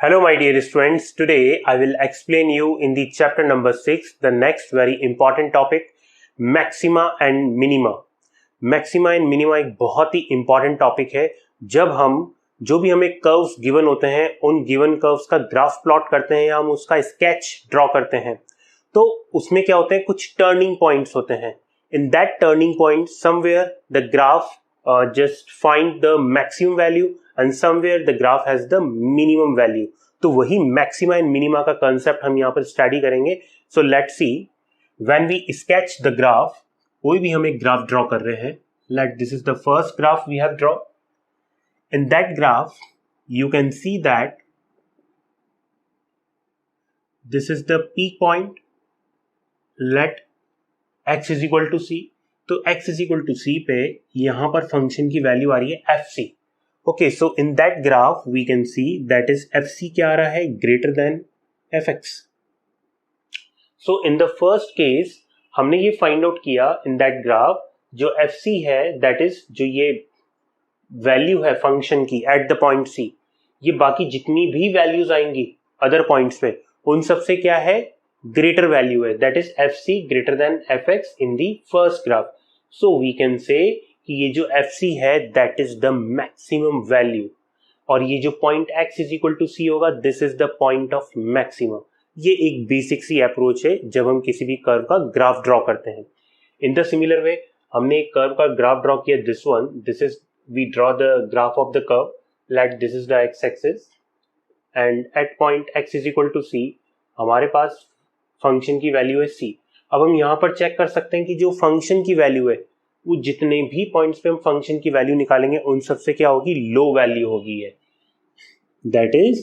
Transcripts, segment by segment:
Hello my dear students, today I will explain you in the chapter number 6 the next very important topic maxima and minima. Maxima and minima एक बहुत ही important topic है। जब हम जो भी हमें curves given होते हैं उन गिवन कर्व्स का ग्राफ प्लॉट करते हैं या हम उसका स्केच ड्रॉ करते हैं तो उसमें क्या होते हैं, कुछ टर्निंग पॉइंट्स होते हैं। In that turning point somewhere the graph just find the maximum value and somewhere the graph has the minimum value। तो वही maxima and minima का concept हम यहाँ पर study करेंगे। So let's see, when we sketch the graph, कोई भी हम एक graph draw कर रहे हैं, let this is the first graph we have draw। In that graph you can see that this is the peak point, let x is equal to c। तो x is equal to c पे यहां पर function की value आ रही है fc। Okay, so in that graph we can see that is fc क्या आ रहा है, greater than fx। So in the first case हमने ये फाइंड आउट किया इन दैट ग्राफ जो fc है दैट इज जो ये वैल्यू है फंक्शन की एट द पॉइंट c, ये बाकी जितनी भी वैल्यूज आएंगी अदर पॉइंट्स पे उन सब से क्या है, greater value है, that is fc greater than fx in the first graph। so we can say कि ये जो fc है that is the maximum value और ये जो point x is equal to c होगा this is the point of maximum। ये एक बेसिक सी अप्रोच है जब हम किसी भी कर्व का ग्राफ ड्रॉ करते हैं। इन द सिमिलर वे हमने एक कर्व का ग्राफ ड्रॉ किया, this one, this is we draw the graph of the curve, let this is the x axis and at point x is equal to c हमारे पास function की value है c। अब हम यहाँ पर चेक कर सकते हैं कि जो फंक्शन की वैल्यू है वो जितने भी पॉइंट्स पे हम फंक्शन की वैल्यू निकालेंगे उन सबसे क्या होगी, लो वैल्यू होगी है। That is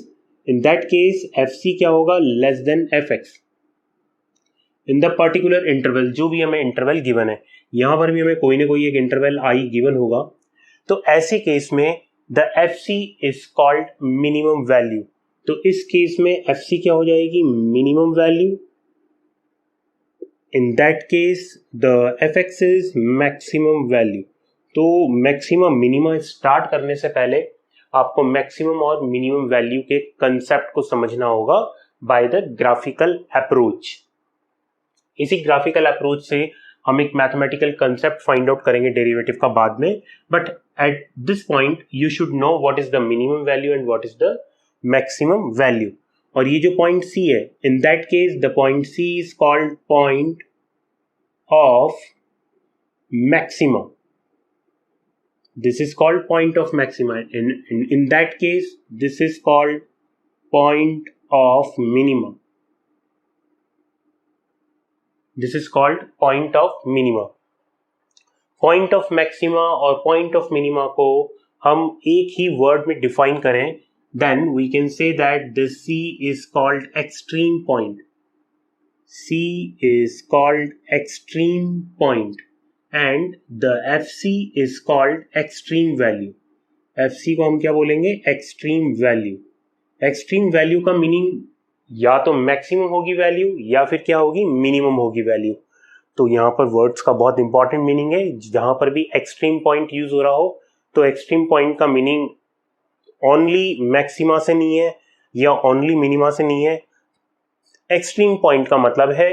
in that case fc क्या होगा, less than fx in the particular interval. जो भी हमें इंटरवल गिवन है, यहाँ पर भी हमें कोई ना कोई एक इंटरवल i गिवन होगा, तो ऐसे केस में the fc is called minimum value. तो इस केस में fc क्या हो जाएगी, minimum value. In that case the fx is maximum value। तो मैक्सिमम मिनिमम स्टार्ट करने से पहले आपको मैक्सिमम और मिनिमम वैल्यू के कंसेप्ट को समझना होगा बाय द ग्राफिकल अप्रोच। इसी ग्राफिकल अप्रोच से हम एक मैथमेटिकल कंसेप्ट फाइंड आउट करेंगे डेरिवेटिव का बाद में, but at this point you should know what is the minimum value and what is the maximum value. और ये जो पॉइंट C है, in that case the point C is called point of maxima. This is called point of maxima. In that case this is called point of minima. This is called point of minima. Point of maxima और point of minima को हम एक ही word में define करें, then we can say that the C is called extreme point। C is called extreme point and the FC is called extreme value। FC को हम क्या बोलेंगे, extreme value। extreme value का मीनिंग या तो maximum होगी value या फिर क्या होगी, मिनिमम होगी वैल्यू। तो यहाँ पर वर्ड्स का बहुत इंपॉर्टेंट मीनिंग है। जहां पर भी एक्सट्रीम पॉइंट यूज हो रहा हो तो एक्सट्रीम पॉइंट का मीनिंग ओनली मैक्सिमा से नहीं है या ओनली मिनिमा से नहीं है। एक्सट्रीम पॉइंट का मतलब है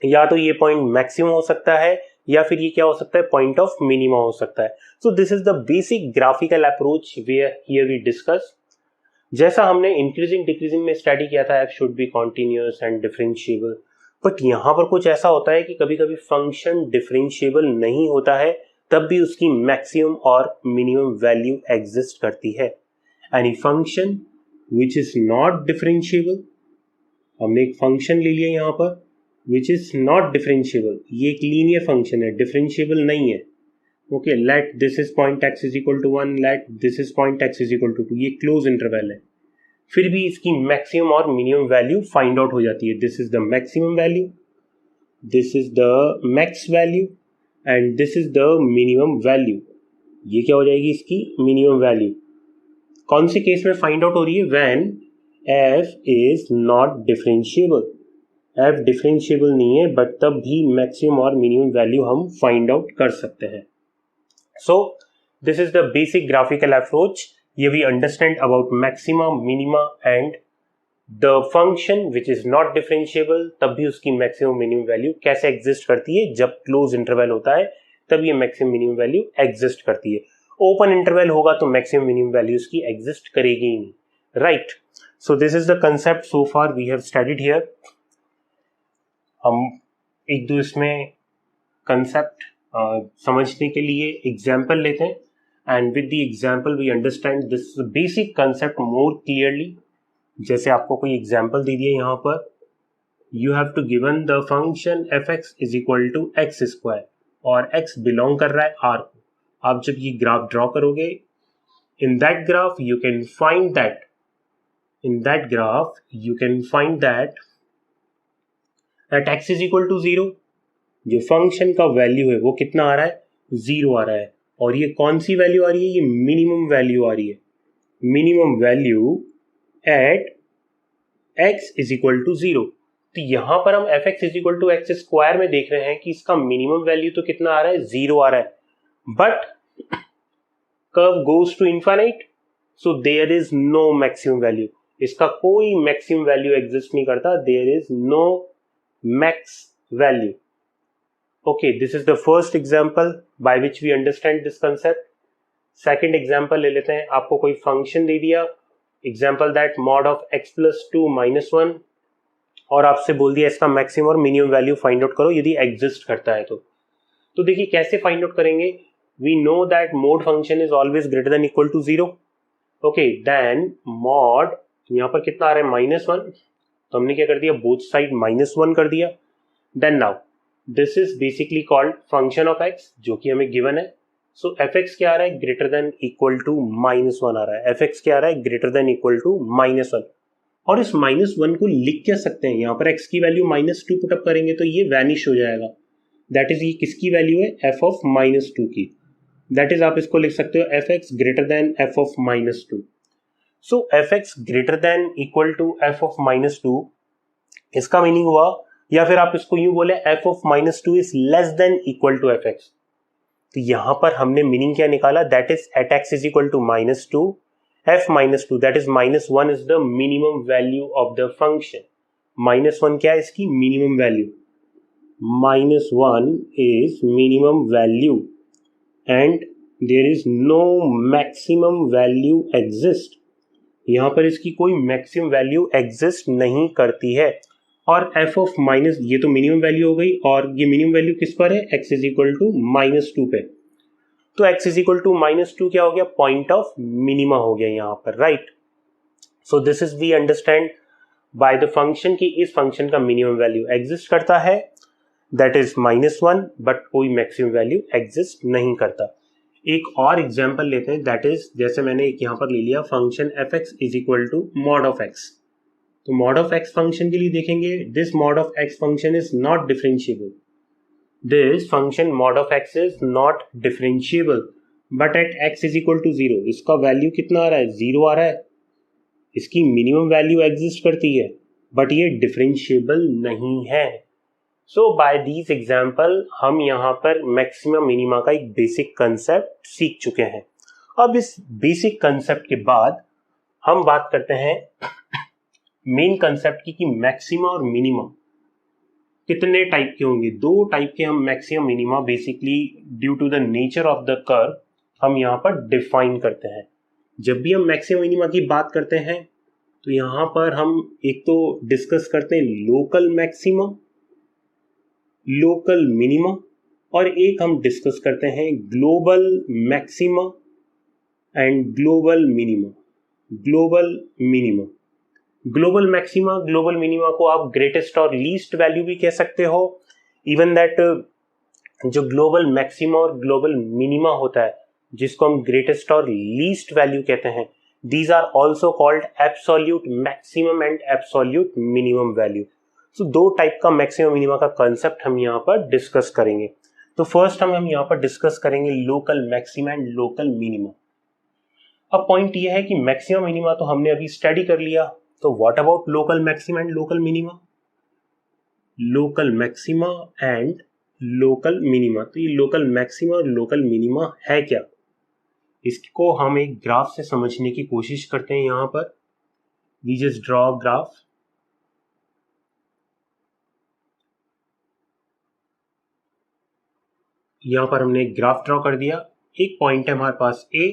या तो ये पॉइंट मैक्सिमम हो सकता है या फिर ये क्या हो सकता है, पॉइंट ऑफ मिनिमा हो सकता है। So this is the basic graphical approach here we discuss. जैसा हमने इंक्रीजिंग डिक्रीजिंग में स्टडी किया था, F should be continuous and differentiable, but यहाँ पर कुछ ऐसा होता है कि कभी कभी फंक्शन डिफरेंशिएबल नहीं होता है, तब भी उसकी मैक्सिमम और मिनिमम वैल्यू एग्जिस्ट करती है। Any function which is not differentiable, हमने एक फंक्शन ले लिया यहाँ पर which is not differentiable, ये एक लीनियर फंक्शन है, डिफरेंशिएबल नहीं है। Okay, let this is point x is equal to 1, let this is point x is equal to 2, ये क्लोज इंटरवल है, फिर भी इसकी मैक्सिमम और मिनिमम वैल्यू फाइंड आउट हो जाती है। This is the maximum value, this is the max value and this is the minimum value. ये क्या हो जाएगी, इसकी मिनिमम वैल्यू। कौन से केस में फाइंड आउट हो रही है, when f is not differentiable. f differentiable नहीं है बट तब भी मैक्सिमम और मिनिमम वैल्यू हम फाइंड आउट कर सकते हैं। So this is the basic graphical approach ये we understand about maxima, minima and the function which is not differentiable, तब भी उसकी मैक्सिमम मिनिमम वैल्यू कैसे एग्जिस्ट करती है। जब क्लोज इंटरवल होता है तब ये मैक्सिमम मिनिमम वैल्यू एग्जिस्ट करती है। ओपन इंटरवल होगा तो मैक्सिमम मिनिमम वैल्यूज की एग्जिस्ट करेगी ही नहीं, right. So this is the concept so far we have studied here. हम एक दो इसमें कंसेप्ट समझने के लिए एग्जाम्पल लेते हैं and with the example we understand this basic concept more clearly. जैसे आपको कोई एग्जाम्पल दे दिया यहाँ पर, you have to given the function F x is equal to X square और एक्स बिलोंग कर रहा है आर को। आप जब ये ग्राफ ड्रॉ करोगे, in that graph you can find that at X is equal to 0 जो फंक्शन का वैल्यू है वो कितना आ रहा है, 0 आ रहा है। और ये कौन सी वैल्यू आ रही है, ये मिनिमम वैल्यू आ रही है, minimum value at X is equal to 0। तो यहां पर हम F x is equal to X square में देख रहे हैं कि इसका मिनिमम वैल्यू तो कितना आ रहा है, 0 आ रहा है, but curve goes to infinite so there is no maximum value. इसका कोई मैक्सिमम वैल्यू एग्जिस्ट नहीं करता, there is no max value. Okay, this is the first example by which we understand this concept. Second example ले लेते हैं। आपको कोई function दे दिया, example that mod of x plus 2 minus 1, और आपसे बोल दिया इसका मैक्सिमम और मिनिमम वैल्यू फाइंड आउट करो यदि एग्जिस्ट करता है तो देखिए कैसे फाइंड आउट करेंगे। We know that mode function is always greater than equal to 0। Okay, then mod यहाँ पर कितना आ रहा है, -1, तो हमने क्या कर दिया, बोथ साइड -1 कर दिया। Then now this is basically called function of X जो कि हमें गिवन है। सो एफ एक्स क्या आ रहा है, ग्रेटर देन इक्वल टू -1 आ रहा है। एफ एक्स क्या आ रहा है, ग्रेटर देन इक्वल टू -1। और इस -1 को लिख क्या सकते हैं, यहाँ पर एक्स की वैल्यू -2 पुटअप करेंगे तो ये वैनिश हो जाएगा। दैट इज ये किसकी वैल्यू है, एफ ऑफ -2 की। दैट इज आप इसको लिख सकते हो F X greater than F of -2। So F X greater than equal to F of -2, इसका मीनिंग हुआ, या फिर आप इसको यूं बोले F of -2 is less than equal to F X. तो यहां पर हमने मीनिंग क्या निकाला, that is at X is equal to -2, F -2 that is -1 is the minimum value of the function. -1 क्या है इसकी minimum value, -1 is minimum value and there is no maximum value exist. यहां पर इसकी कोई मैक्सिमम वैल्यू एग्जिस्ट नहीं करती है। और एफ ऑफ माइनस, ये तो मिनिमम वैल्यू हो गई, और ये मिनिमम वैल्यू किस पर है, एक्स इज इक्वल टू -2 पे। तो एक्स इज इक्वल टू -2 क्या हो गया, पॉइंट ऑफ मिनिमा हो गया यहाँ पर, right. So this is we understand by the function की इस फंक्शन का मिनिमम वैल्यू एग्जिस्ट करता है, दैट इज -1, बट कोई मैक्सिमम वैल्यू एग्जिस्ट नहीं करता। एक और एग्जाम्पल लेते हैं, दैट इज जैसे मैंने एक यहाँ पर ले लिया function F x is equal to mod of X. तो मॉड ऑफ एक्स फंक्शन के लिए देखेंगे, this mod of X function is not differentiable. This function mod of X is not differentiable, but at X is equal to 0 इसका value कितना आ रहा है, 0 आ रहा है। इसकी मिनिमम वैल्यू एग्जिस्ट करती है, बट ये डिफरेंशिएबल नहीं है। सो बाय दीज एग्जाम्पल हम यहाँ पर मैक्सिमम मिनिमा का एक बेसिक कंसेप्ट सीख चुके हैं। अब इस बेसिक कंसेप्ट के बाद हम बात करते हैं मेन कंसेप्ट की कि मैक्सिमा और मिनिमा कितने टाइप के होंगे। दो टाइप के हम maximum minima basically due to the nature of the curve हम यहाँ पर डिफाइन करते हैं। जब भी हम मैक्सिमम मिनिमा की बात करते हैं तो यहाँ पर हम एक तो डिस्कस करते हैं लोकल मैक्सिमा, लोकल मिनिमा, और एक हम डिस्कस करते हैं global maxima and global minima. Global minima, global maxima, global minima को आप ग्रेटेस्ट और लीस्ट वैल्यू भी कह सकते हो। इवन दैट जो ग्लोबल मैक्सिमा और ग्लोबल मिनिमा होता है जिसको हम ग्रेटेस्ट और लीस्ट वैल्यू कहते हैं, these are also called absolute maximum and absolute minimum value. So दो टाइप का मैक्सिमम मिनिमा का कंसेप्ट हम यहाँ पर डिस्कस करेंगे। तो फर्स्ट हम यहाँ पर डिस्कस करेंगे local maxima and local minima. अब पॉइंट ये है कि मैक्सिमम मिनिमा तो हमने अभी स्टडी कर लिया, तो what about local maxima and local minima. Local maxima and local minima, तो ये लोकल मैक्सिमा और लोकल मिनिमा है क्या। इसको हम एक ग्राफ से समझने की कोशिश करते हैं। यहाँ पर वी जस्ट ड्रॉ ग्राफ। यहाँ पर हमने एक ग्राफ ड्रॉ कर दिया। एक पॉइंट है हमारे पास A,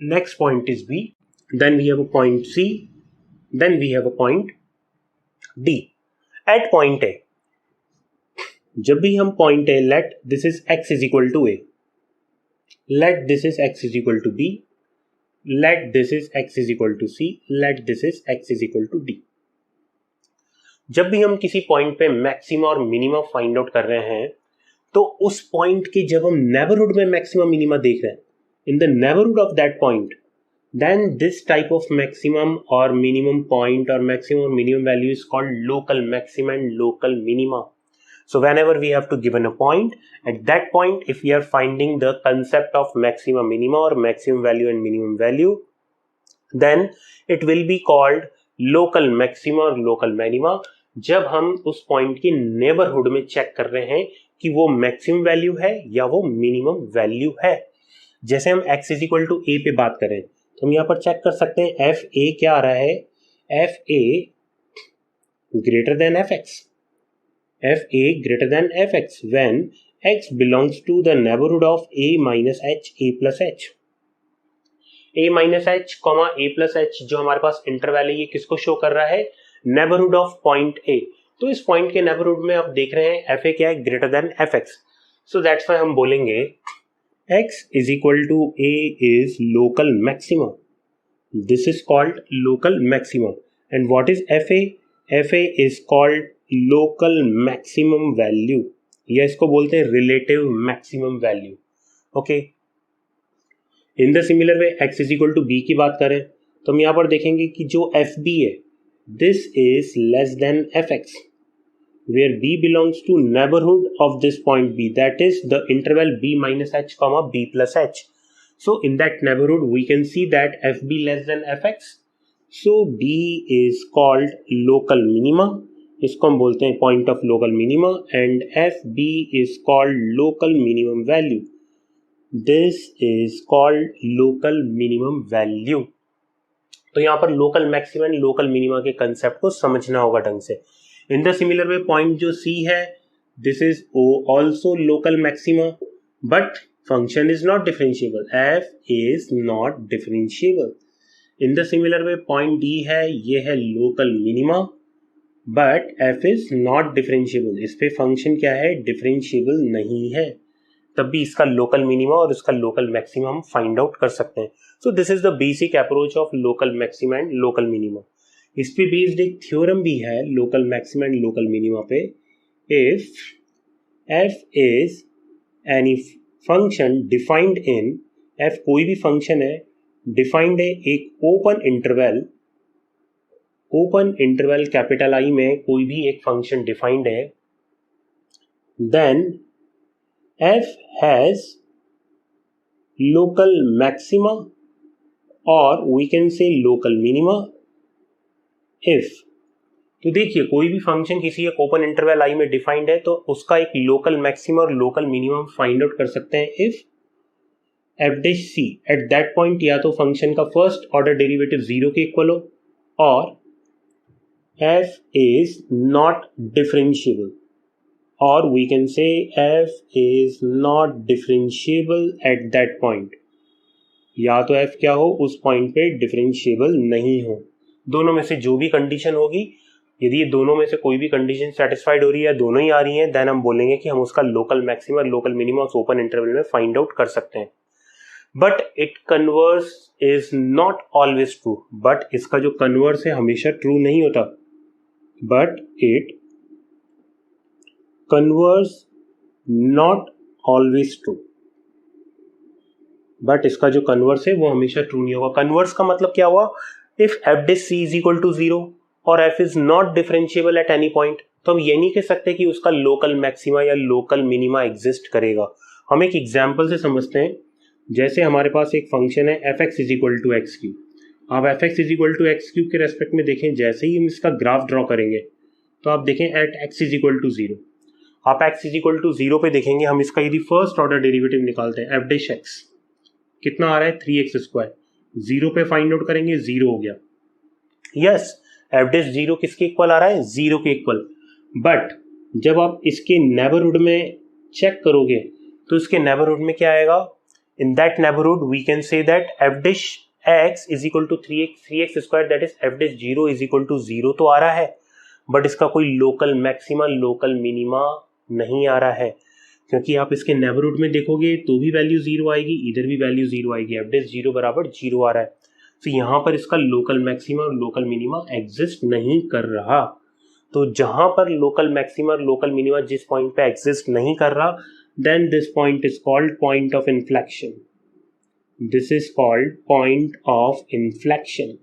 next point is B, then we have a point C, then we have a point D। At point A, जब भी हम point A let this is x is equal to A, let this is x is equal to b, let this is x is equal to c, let this is x is equal to d। जब भी हम किसी point पे maxima और minima find out कर रहे हैं तो उस पॉइंट के जब हम नेबरहुड में मैक्सिमा मिनिमा देख रहे हैं, in the neighbourhood of that point, then this type of maximum और मिनिमम पॉइंट और मैक्सिमम और minimum value is called local maxima and local minima. So whenever we have to given a point, at that point if we are finding the concept of maxima minima or maximum value and minimum value, then it will be called local maxima or local minima। जब हम उस point की neighbourhood में check कर रहे हैं कि वो मैक्सिमम वैल्यू है या वो मिनिमम वैल्यू है। जैसे हम x is equal to a पे बात करें तो हम यहाँ पर चेक कर सकते हैं एफ ए क्या आ रहा है, F A greater than F x, fa greater than fx when x belongs to the neighborhood of a minus h, a plus h। a minus h, a plus h जो हमारे पास interval है, ये किसको show कर रहा है, neighbourhood of point a। तो इस पॉइंट के नेबरहुड में आप देख रहे हैं fa क्या है, greater than fx। So that's why हम बोलेंगे x is equal to a is local maxima, this is called local maxima। and what is fa, fa is called local maximum value, या इसको बोलते हैं relative maximum value. Okay, in the similar way x is equal to B की बात करें तो हम यहाँ पर देखेंगे कि जो एफ बी है this is less than F X, where b belongs to neighbourhood of this point b, that is the interval b minus H comma b plus H. So in that neighbourhood we can see that F B less than F X, so b is called local minima, इसको हम बोलते हैं point of local minima, and F B is called local minimum value, this is called local minimum value. तो यहाँ पर local maximum and local minima के concept को समझना होगा ढंग से। इन द सिमिलर वे पॉइंट जो सी है this is also local maxima but function is not differentiable, F is not differentiable. In the similar way point D है, ये है local minima but f is not differentiable, इस पे function क्या है, differentiable नहीं है, तब भी इसका लोकल मिनिमा और इसका लोकल मैक्सिमा हम फाइंड आउट कर सकते हैं। So this is the basic approach of local maxima and local minima. इस पे बेस्ड एक थ्योरम भी है local maxima and local minima पे, if f is any function defined in, f कोई भी फंक्शन है डिफाइंड है एक ओपन इंटरवल कैपिटल आई में कोई भी एक फंक्शन डिफाइंड है, then f has local maxima और we can say local minima if. तो देखिए कोई भी फंक्शन किसी एक ओपन इंटरवल आई में डिफाइंड है तो उसका एक लोकल मैक्सिमा और लोकल मिनिमम फाइंड आउट कर सकते हैं if f dash c at that point या तो फंक्शन का फर्स्ट ऑर्डर डेरिवेटिव 0 के इक्वल हो और f is not differentiable, or we can say f is not differentiable at that point। या तो f क्या हो, उस पॉइंट पे डिफरेंशिएबल नहीं हो, दोनों में से जो भी कंडीशन होगी, यदि ये दोनों में से कोई भी कंडीशन सेटिस्फाइड हो रही है, दोनों ही आ रही हैं, देन हम बोलेंगे कि हम उसका लोकल मैक्सिमा लोकल मिनिमा उस ओपन इंटरवल में फाइंड आउट कर सकते हैं। But it converse is not always true, but इसका जो कन्वर्स है हमेशा ट्रू नहीं होता, but it converse not always true, but इसका जो कन्वर्स है वो हमेशा ट्रू नहीं होगा। कन्वर्स का मतलब क्या हुआ, if f dash c is equal to 0 और f is not differentiable at any point, तो हम ये नहीं कह सकते कि उसका लोकल मैक्सिमा या लोकल मिनिमा एग्जिस्ट करेगा। हम एक एग्जाम्पल से समझते हैं, जैसे हमारे पास एक फंक्शन है F x is equal to x cube. आप f x is equal to x cube के रेस्पेक्ट में देखें, जैसे ही हम इसका ग्राफ ड्रॉ करेंगे तो आप देखें at X is equal to 0, आप एक्स इज इक्वल टू 0 पे देखेंगे, हम इसका यदि फर्स्ट ऑर्डर डेरिवेटिव निकालते हैं एफ डैश एक्स, कितना आ रहा है 3x², 0 पे फाइंड आउट करेंगे 0 हो गया। यस, एफ डैश 0 किसके इक्वल आ रहा है 0 के इक्वल। बट जब आप इसके नेबरहुड में चेक करोगे तो इसके नेबरहुड में क्या आएगा, in that neighbourhood we can say that F dash x is equal to 3x², that is F dash 0 is equal to 0 तो आ रहा है, बट इसका कोई लोकल मैक्सिमा लोकल मिनिमा नहीं आ रहा है, क्योंकि आप इसके नेबरहुड में देखोगे तो भी वैल्यू 0 आएगी, इधर भी वैल्यू 0 आएगी, एफ डैश 0 बराबर 0 आ रहा है। तो यहाँ पर इसका लोकल मैक्सिमा और लोकल मिनिमा एग्जिस्ट नहीं कर रहा। तो जहां पर लोकल मैक्सिमा और लोकल मिनिमा जिस पॉइंट पे एग्जिस्ट नहीं कर रहा, then this point is called point of inflection. This is called point of inflection.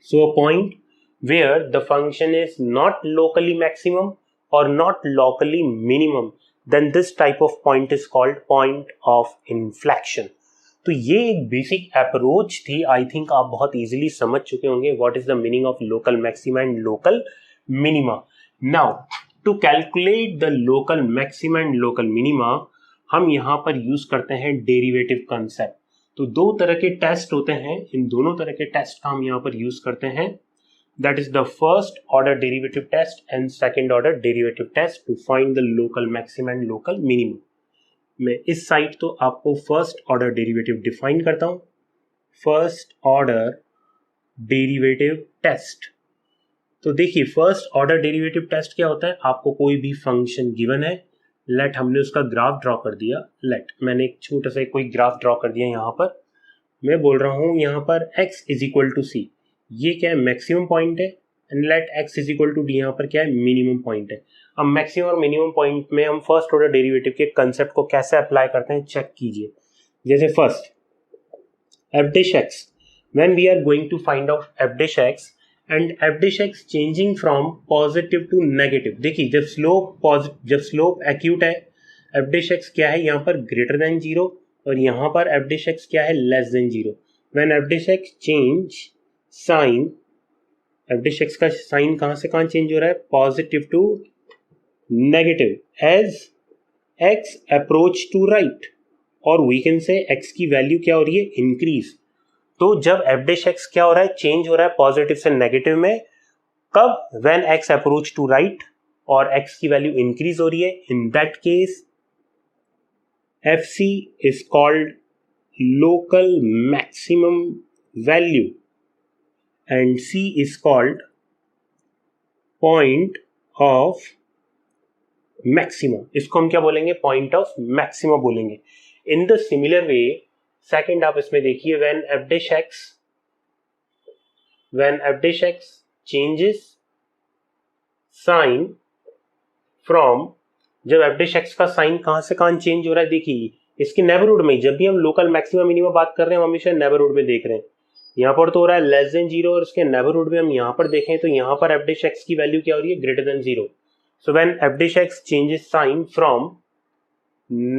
So a point where the function is not locally maximum or not locally minimum, then this type of point is called point of inflection. तो ये एक basic approach थी, I think आप बहुत easily समझ चुके होंगे what is the meaning of local maxima and local minima. Now to calculate the local maxima and local minima हम यहाँ पर यूज करते हैं डेरिवेटिव कंसेप्ट। तो दो तरह के टेस्ट होते हैं, इन दोनों तरह के टेस्ट का हम यहाँ पर यूज करते हैं, that is the first order derivative test and second order derivative test to find the local maximum and local minimum। मैं इस साइड तो आपको फर्स्ट ऑर्डर डेरिवेटिव डिफाइन करता हूं, फर्स्ट ऑर्डर डेरिवेटिव टेस्ट। तो देखिए फर्स्ट ऑर्डर डेरिवेटिव टेस्ट क्या होता है, आपको कोई भी फंक्शन गिवन है, लेट हमने उसका ग्राफ ड्रॉ कर दिया, लेट मैंने एक छोटा सा कोई ग्राफ ड्रॉ कर दिया, यहाँ पर मैं बोल रहा हूं यहाँ पर x is equal to C, ये क्या है मैक्सिमम पॉइंट है, and let x is equal to D यहाँ पर क्या है मिनिमम पॉइंट है। अब मैक्सिमम और मिनिमम पॉइंट में हम फर्स्ट ऑर्डर डेरिवेटिव के कंसेप्ट को कैसे अप्लाई करते हैं चेक कीजिए। जैसे first F dash x, when we are going to find out F dash x and F dash x changing from positive to negative, देखिए जब स्लोप एक्यूट है एफ डैश x क्या है यहाँ पर ग्रेटर देन 0 और यहाँ पर एफ डैश x क्या है less than 0। When F dash x change sign, F dash x का साइन कहां से कहां चेंज हो रहा है positive to negative as x approach to right, और वी कैन से x की वैल्यू क्या हो रही है इंक्रीज। तो जब एफ डैश x क्या हो रहा है चेंज हो रहा है पॉजिटिव से नेगेटिव में, कब when x approach to right और x की वैल्यू इंक्रीज हो रही है, in that case F C is called local maximum value and C is called point of maxima। इसको हम क्या बोलेंगे point of maxima बोलेंगे। In the similar way second आप इसमें देखिए when f dash x changes sign from, जब f dash x का साइन कहां से कहां चेंज हो रहा है, देखिए इसके नेबरहुड में, जब भी हम लोकल मैक्सिमा मिनिमा बात कर रहे हैं हम हमेशा नेबरहुड में देख रहे हैं, यहाँ पर तो हो रहा है लेस देन 0 और इसके नेबरहुड में हम यहाँ पर देखें तो यहाँ पर एफ डैश x की वैल्यू क्या हो रही है greater than 0। So when F dash x changes sign from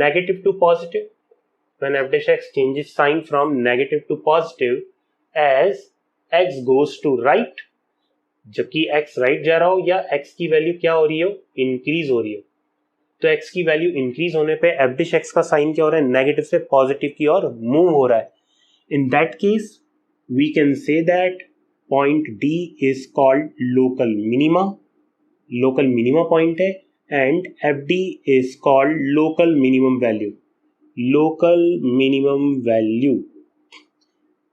negative to positive, when F dash x changes sign from negative to positive as x goes to right, जबकि x right जा रहा हो या x की value क्या हो रही हो इंक्रीज हो रही हो, तो x की वैल्यू इंक्रीज होने पे एफ डैश x का साइन क्या हो रहा है नेगेटिव से पॉजिटिव की ओर मूव हो रहा है। In that case we can say that point D is called local minima, local minima point है, and FD is called local minimum value, local minimum value।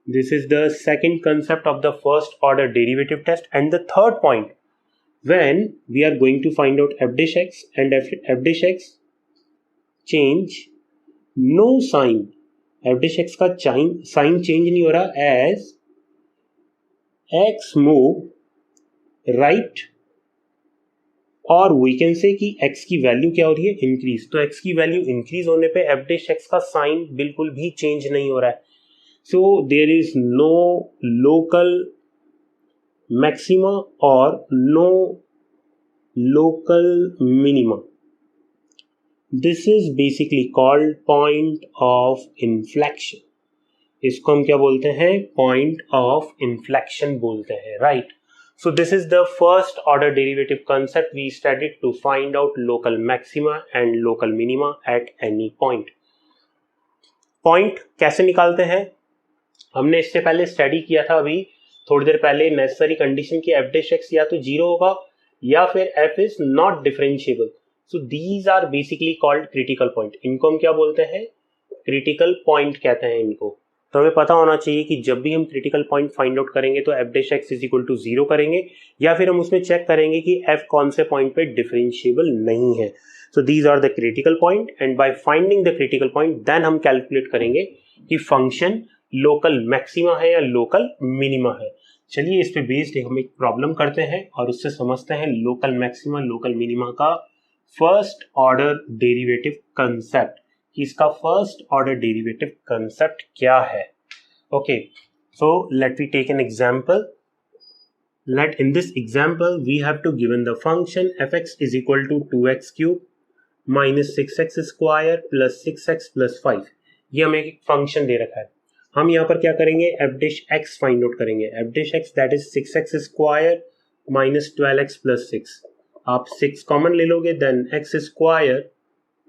This is the second concept of the first order derivative test। And the third point, when we are going to find out f dash x and f dash x change no sign, f dash x का sign change नहीं हो रहा as x move right, और we can से कि x की value क्या हो रही है इंक्रीज। तो x की वैल्यू इंक्रीज होने पे f डैश x का साइन बिल्कुल भी चेंज नहीं हो रहा है। So there is no local maxima और no local minima. This is basically called point of inflection. इसको हम क्या बोलते हैं पॉइंट ऑफ इन्फ्लेक्शन बोलते हैं, right. So this is the first order derivative concept we studied to find out local maxima and local minima at any point. Point कैसे निकालते हैं, हमने इससे पहले स्टडी किया था अभी थोड़ी देर पहले, नेसेसरी कंडीशन की एफ डैश एक्स या तो जीरो होगा या फिर F is not differentiable. So these are basically called critical point. इनको हम क्या बोलते हैं, क्रिटिकल पॉइंट कहते हैं इनको। तो हमें पता होना चाहिए कि जब भी हम क्रिटिकल पॉइंट फाइंड आउट करेंगे तो F dash X is equal to zero करेंगे, या फिर हम उसमें चेक करेंगे कि एफ कौन से पॉइंट पे डिफरेंशिएबल नहीं है। So these are the critical point, and by finding the critical point then हम कैलकुलेट करेंगे कि फंक्शन लोकल मैक्सिमा है या लोकल मिनिमा है। चलिए इस पे बेस्ड हम एक प्रॉब्लम करते हैं और उससे समझते हैं लोकल मैक्सिमा लोकल मिनिमा का फर्स्ट ऑर्डर डेरिवेटिव कंसेप्ट, कि इसका फर्स्ट ऑर्डर डेरिवेटिव कंसेप्ट क्या है। Okay, so let we take an example. Let in this example we have to given the function fx is equal to 2x cube minus 6x square plus 6x plus 5. ये हमें एक function दे रखा है। हम यहाँ पर क्या करेंगे, f dash x find out करेंगे। f dash x that is 6x square minus 12x plus 6. आप 6 कॉमन ले लोगे, then x square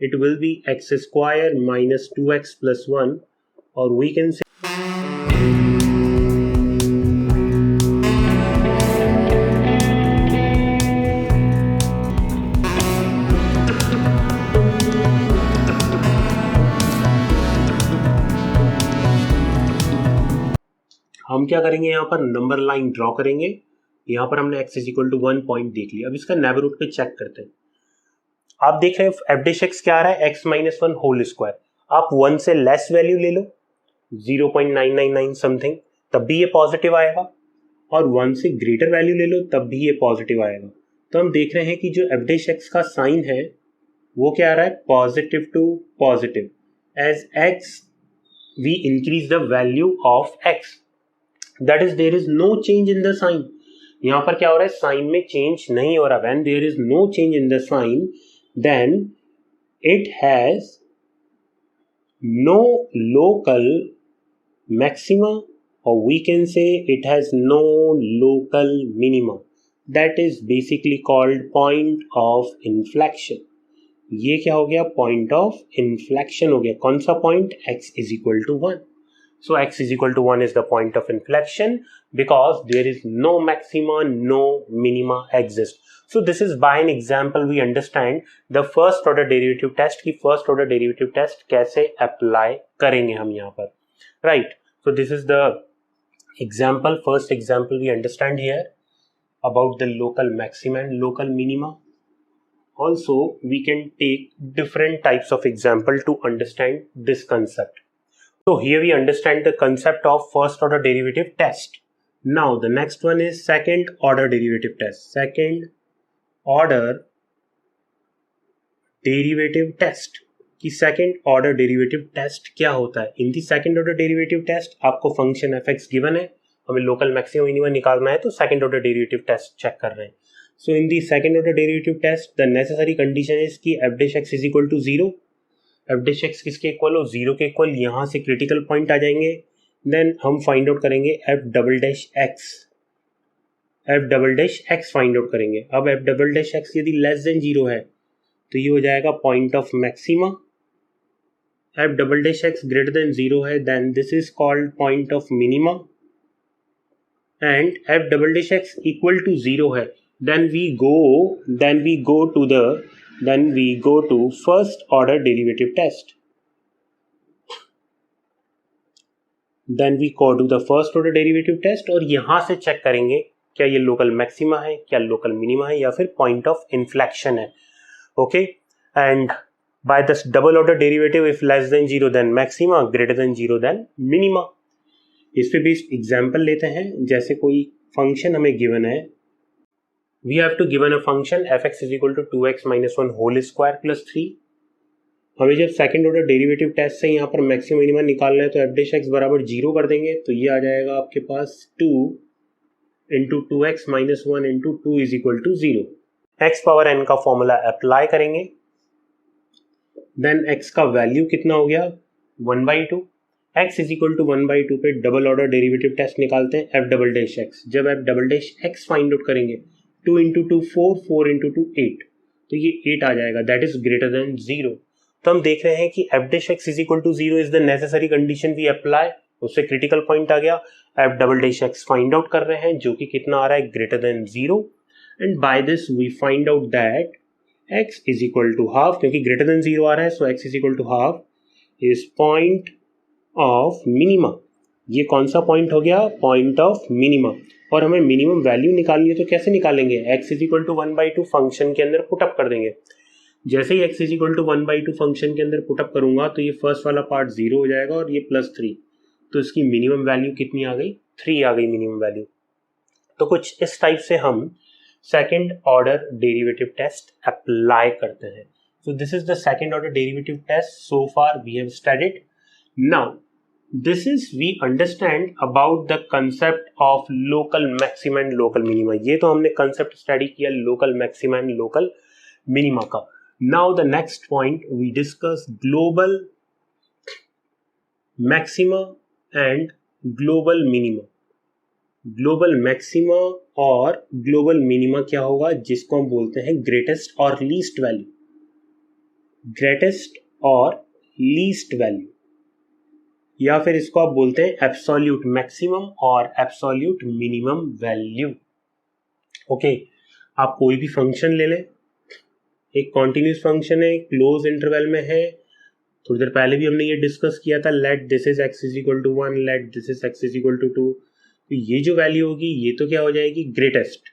it will be x square minus 2x plus 1, और we can say हम क्या करेंगे, यहाँ पर नंबर लाइन ड्रॉ करेंगे। यहाँ पर हमने x is equal to 1 point देख लिया। अब इसका नेबरहुड पे चेक करते हैं। आप देख रहे हैं एफ डैश एक्स क्या आ रहा है, x माइनस 1 होल स्क्वायर। आप 1 से लेस वैल्यू ले लो 0.999 समथिंग, तब भी ये पॉजिटिव आएगा, और 1 से ग्रेटर वैल्यू ले लो तब भी ये पॉजिटिव आएगा। तो हम देख रहे हैं कि जो एफ डैश एक्स का साइन है वो क्या आ रहा है, positive to positive. As x we increase the value of x, that is there is no change in the sign. यहाँ पर क्या हो रहा है, साइन में चेंज नहीं हो रहा। when there is no change in the sign then it has no local maxima, or we can say it has no local minima. that is basically called point of inflection. ये क्या हो गया, point of inflection हो गया। कौन सा point, x is equal to 1. So x is equal to 1 is the point of inflection because there is no maxima, no minima exist. So this is by an example we understand the first order derivative test की first order derivative test कैसे apply करेंगे हम यहाँ पर, right? So this is the example, first example we understand here about the local maxima and local minima. Also we can take different types of example to understand this concept. So here we understand the concept of first order derivative test. Now the next one is second order derivative test. Second order derivative test कि second order derivative test क्या होता है। In the second order derivative test आपको function fx given है, हमें local maximum minimum निकालना है, तो second order derivative test check कर रहे हैं। So in the second order derivative test the necessary condition is कि f dash x is equal to 0. F dash x किसके इक्वल हो, जीरो के इक्वल। यहाँ से क्रिटिकल पॉइंट आ जाएंगे, देन हम फाइंड आउट करेंगे f double dash x. F double dash x find out करेंगे। अब एफ डबल डैश एक्स यदि लेस देन जीरो है तो ये हो जाएगा point of maxima. F double dash x greater than zero है, then this is called point of minima. And f double dash X equal to zero है, then we go to first order derivative test. Then we go to the first order derivative test और यहाँ से check करेंगे क्या ये local maxima है, क्या local minima है, या फिर पॉइंट ऑफ इन्फ्लेक्शन है। Okay, and by this double order derivative if less than zero then maxima, greater than zero then minima. इस पे भी एग्जाम्पल लेते हैं। जैसे कोई फंक्शन हमें गिवन है, we have to given a function fx is equal to 2x minus 1 whole square plus 3. हमें जब सेकंड ऑर्डर डेरिवेटिव टेस्ट से यहाँ पर मैक्सिमम मिनिमम निकालना है तो एफ डैश एक्स बराबर जीरो कर देंगे, तो ये आ जाएगा आपके पास 2 into 2x minus 1 into 2 is equal to 0। X power n का फॉर्मूला अप्लाई करेंगे, देन x का वैल्यू कितना हो गया 1/2। x इज इक्वल टू 1/2 पे डबल ऑर्डर डेरिवेटिव टेस्ट निकालते हैं एफ डबल डैश एक्स। जब F double dash x find out करेंगे 2 इंटू 2 4, 4 इंटू 2 8, तो ये 8 आ जाएगा, दैट इज ग्रेटर देन 0। तो हम देख रहे हैं कि F dash X is equal to 0 is the necessary condition we apply, उससे क्रिटिकल पॉइंट आ गया। F double dash x find out कर रहे हैं जो कि कितना आ रहा है, greater than 0, and by this we find out that x is equal to half, क्योंकि ग्रेटर देन 0 आ रहा है, so x is equal to half is point of minima. ये कौन सा पॉइंट हो गया, पॉइंट ऑफ मिनिमा। और हमें मिनिमम वैल्यू निकालनी है तो कैसे निकालेंगे, x is equal to 1/2 function के अंदर पुटअप कर देंगे। जैसे ही x is equal to 1/2 function के अंदर पुटअप करूंगा तो ये फर्स्ट वाला पार्ट 0 हो जाएगा और ये +3, तो इसकी मिनिमम वैल्यू कितनी आ गई, 3 आ गई मिनिमम वैल्यू। तो कुछ इस टाइप से हम second order derivative test apply करते हैं। So this is the second order derivative test so far we have studied. Now this is we understand about the concept of local maxima and local minima। ये तो हमने concept study किया local maxima and local minima का। Now the next point we discuss global maxima and global minima। global maxima और global minima क्या होगा, जिसको हम बोलते हैं greatest और least value, greatest और least value, या फिर इसको आप बोलते हैं एब्सोल्यूट मैक्सिमम और एब्सोल्यूट मिनिमम वैल्यू। ओके, आप कोई भी फंक्शन ले लें, एक कॉन्टिन्यूस फंक्शन है, क्लोज इंटरवल में है, थोड़ी देर पहले भी हमने ये डिस्कस किया था, let this is x is equal to 1, let this is x is equal to 2, तो ये जो वैल्यू होगी ये तो क्या हो जाएगी, ग्रेटेस्ट।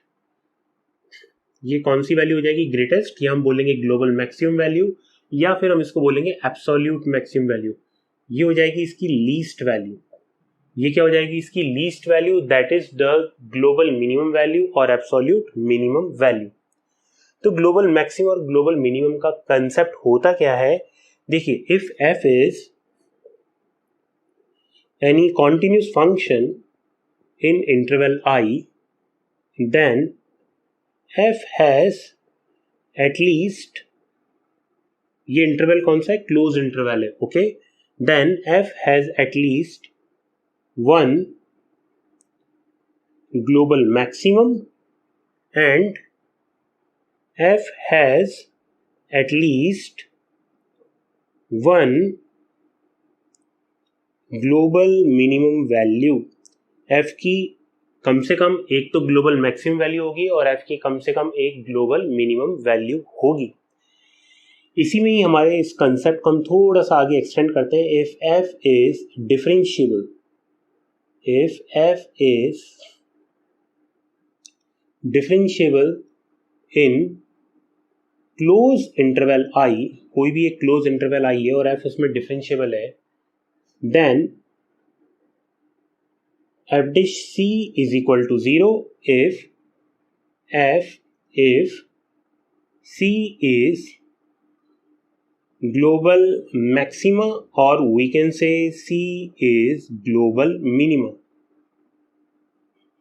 ये कौन सी वैल्यू हो जाएगी, ग्रेटेस्ट, या हम बोलेंगे ग्लोबल मैक्सिमम वैल्यू, या फिर हम इसको बोलेंगे एब्सोल्यूट मैक्सिमम वैल्यू। ये हो जाएगी इसकी लीस्ट वैल्यू। ये क्या हो जाएगी, इसकी least value, that is the global minimum value और एब्सोल्यूट मिनिमम वैल्यू। तो ग्लोबल मैक्सिमम और ग्लोबल मिनिमम का कंसेप्ट होता क्या है, देखिए, if f is any continuous function in interval i, then f has at least, ये इंटरवल कौन सा है, क्लोज इंटरवल है, okay, then f has at least one global maximum and f has at least one global minimum value। f की कम से कम एक तो global maximum value होगी और f की कम से कम एक ग्लोबल मिनिमम वैल्यू होगी। इसी में ही हमारे इस कंसेप्ट को हम थोड़ा सा आगे एक्सटेंड करते हैं। If f is differentiable, if f is differentiable in close interval i, कोई भी एक क्लोज इंटरवल i है और f उसमें डिफरेंशिएबल है, then f dash c is equal to 0 if c is global maxima or we can say c is global minima।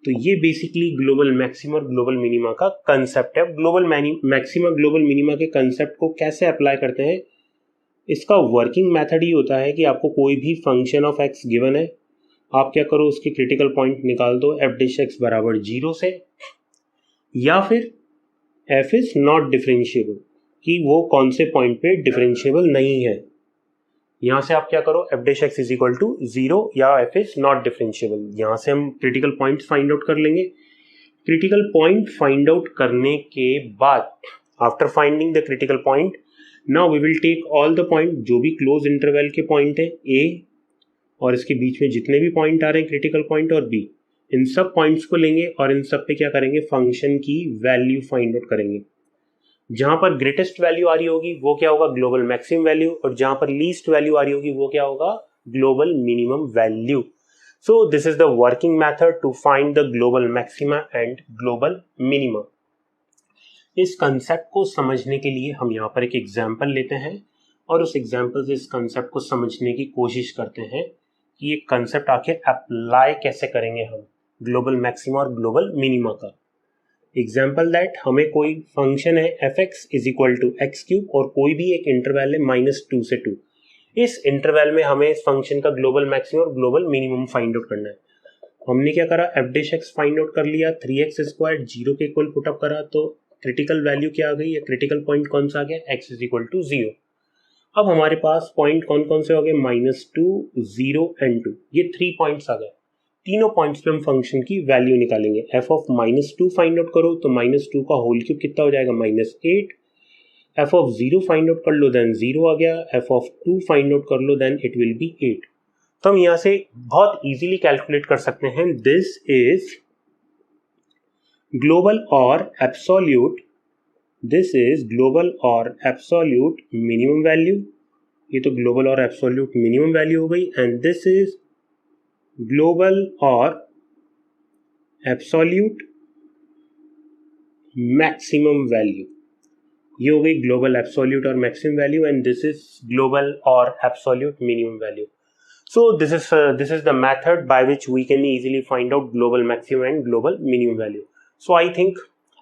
तो ये basically global maxima और ग्लोबल मिनिमा का कंसेप्ट है। Global maxima global minima के concept को कैसे apply करते हैं, इसका वर्किंग मेथड ही होता है कि आपको कोई भी फंक्शन ऑफ x गिवन है, आप क्या करो, उसके क्रिटिकल पॉइंट निकाल दो f डैश x बराबर 0 से, या फिर f इज नॉट डिफरेंशिएबल, कि वो कौन से पॉइंट पे डिफरेंशिएबल नहीं है। यहां से आप क्या करो, f dash x is equal to 0 या f इज नॉट डिफरेंशिएबल। यहां से हम क्रिटिकल पॉइंट फाइंड आउट कर लेंगे। क्रिटिकल पॉइंट फाइंड आउट करने के बाद, after finding the critical point, now we will take all the point, जो भी क्लोज इंटरवल के पॉइंट है a और इसके बीच में जितने भी पॉइंट आ रहे हैं क्रिटिकल पॉइंट और b, इन सब पॉइंट्स को लेंगे और इन सब पे क्या करेंगे, फंक्शन की वैल्यू फाइंड आउट करेंगे। जहां पर ग्रेटेस्ट वैल्यू आ रही होगी वो क्या होगा, ग्लोबल मैक्सिमम वैल्यू, और जहां पर लीस्ट वैल्यू आ रही होगी वो क्या होगा, global minimum value. So this is the working method to find the global maxima and global minima. इस कंसेप्ट को समझने के लिए हम यहाँ पर एक एग्जाम्पल लेते हैं और उस एग्जाम्पल से इस कंसेप्ट को समझने की कोशिश करते हैं कि ये कंसेप्ट आखिर अप्लाई कैसे करेंगे हम ग्लोबल मैक्सिमा और ग्लोबल मिनिमा का। एग्जाम्पल दैट, हमें कोई फंक्शन है F x is equal to x cube और कोई भी एक इंटरवल है -2 से 2। इस इंटरवल में हमें इस फंक्शन का ग्लोबल मैक्सिमम और ग्लोबल मिनिमम फाइंड आउट करना है। हमने क्या करा, F dash x find out कर लिया, 3x² 0 के इक्वल पुट अप करा, तो क्रिटिकल वैल्यू क्या आ गई, या क्रिटिकल पॉइंट कौन सा आ गया, x इज इक्वल टू 0। अब हमारे पास पॉइंट कौन कौन से हो गए, -2, 0 एंड 2, ये 3 पॉइंट्स आ गए। तीनों पॉइंट्स पे हम फंक्शन की वैल्यू निकालेंगे। f ऑफ -2 फाइंड आउट करो तो -2 का होल क्यूब कितना हो जाएगा, -8। f ऑफ 0 फाइंड आउट कर लो देन 0 आ गया, f ऑफ 2 फाइंड आउट कर लो देन इट विल बी 8। तो हम यहाँ से बहुत इजीली कैलकुलेट कर सकते हैं, दिस इज ग्लोबल और एब्सोल्यूट, दिस इज ग्लोबल और एब्सोल्यूट मिनिमम वैल्यू, ये तो ग्लोबल और एब्सोल्यूट मिनिमम वैल्यू हो गई, एंड दिस इज ग्लोबल और एब्सोल्यूट मैक्सिमम वैल्यू, ये हो गई ग्लोबल एब्सोल्यूट और maximum value, and this is global और absolute minimum value. So this is the method by which we can easily find out global maximum and global minimum value. So I think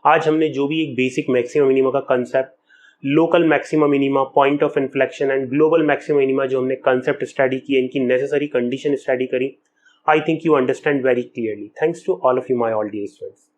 आज हमने जो भी एक basic maximum minima का concept, local maximum minima, point of inflection and global maximum minima जो हमने concept study किए, इनकी नेसेसरी कंडीशन स्टडी करी, I think you understand very clearly. Thanks to all of you my all dear students.